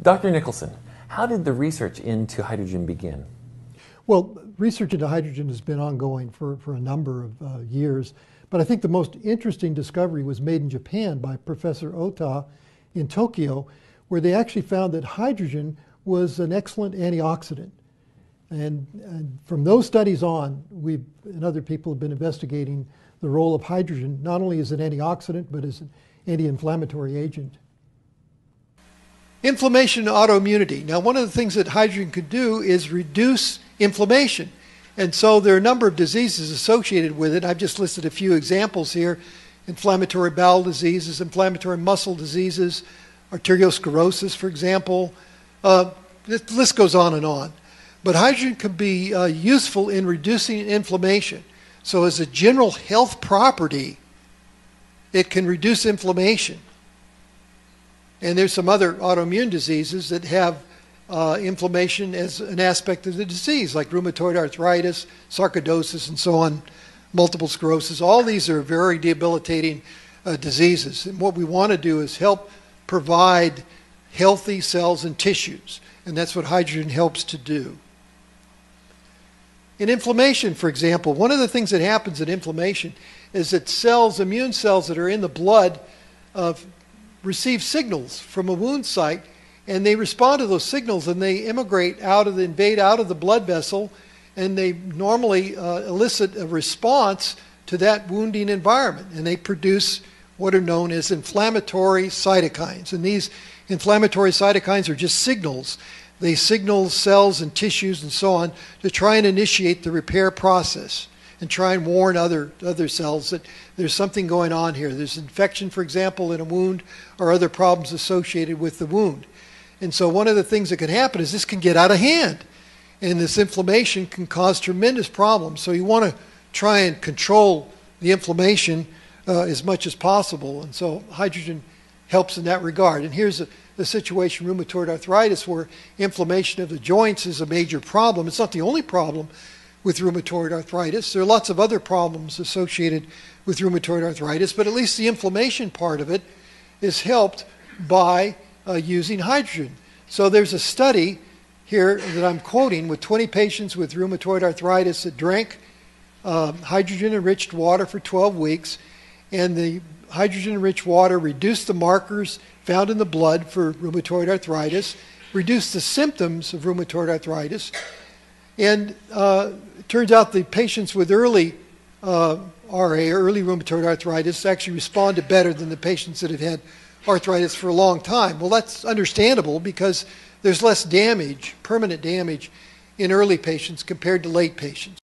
Dr. Nicholson, how did the research into hydrogen begin? Well, research into hydrogen has been ongoing for a number of years, but I think the most interesting discovery was made in Japan by Professor Ota in Tokyo, where they actually found that hydrogen was an excellent antioxidant. And from those studies on, we and other people have been investigating the role of hydrogen, not only as an antioxidant, but as an anti-inflammatory agent. Inflammation and autoimmunity. Now, one of the things that hydrogen could do is reduce inflammation. And so there are a number of diseases associated with it. I've just listed a few examples here. Inflammatory bowel diseases, inflammatory muscle diseases, arteriosclerosis, for example. The list goes on and on. But hydrogen can be useful in reducing inflammation. So as a general health property, it can reduce inflammation. And there's some other autoimmune diseases that have inflammation as an aspect of the disease, like rheumatoid arthritis, sarcoidosis, and so on, multiple sclerosis. All these are very debilitating diseases. And what we want to do is help provide healthy cells and tissues. And that's what hydrogen helps to do. In inflammation, for example, one of the things that happens in inflammation is that cells, immune cells that are in the blood, receive signals from a wound site, and they respond to those signals, and they invade out of the blood vessel, and they normally elicit a response to that wounding environment, and they produce what are known as inflammatory cytokines. And these inflammatory cytokines are just signals. They signal cells and tissues and so on to try and initiate the repair process and try and warn other cells that there's something going on here. There's infection, for example, in a wound, or other problems associated with the wound. And so one of the things that can happen is this can get out of hand, and this inflammation can cause tremendous problems. So you want to try and control the inflammation as much as possible. And so hydrogen helps in that regard. And here's the situation, rheumatoid arthritis, where inflammation of the joints is a major problem. It's not the only problem with rheumatoid arthritis. There are lots of other problems associated with rheumatoid arthritis, but at least the inflammation part of it is helped by using hydrogen. So there's a study here that I'm quoting with 20 patients with rheumatoid arthritis that drank hydrogen-enriched water for 12 weeks, and the hydrogen-enriched water reduced the markers found in the blood for rheumatoid arthritis, reduced the symptoms of rheumatoid arthritis, and it turns out the patients with early RA, early rheumatoid arthritis, actually responded better than the patients that had had arthritis for a long time. Well, that's understandable because there's less damage, permanent damage, in early patients compared to late patients.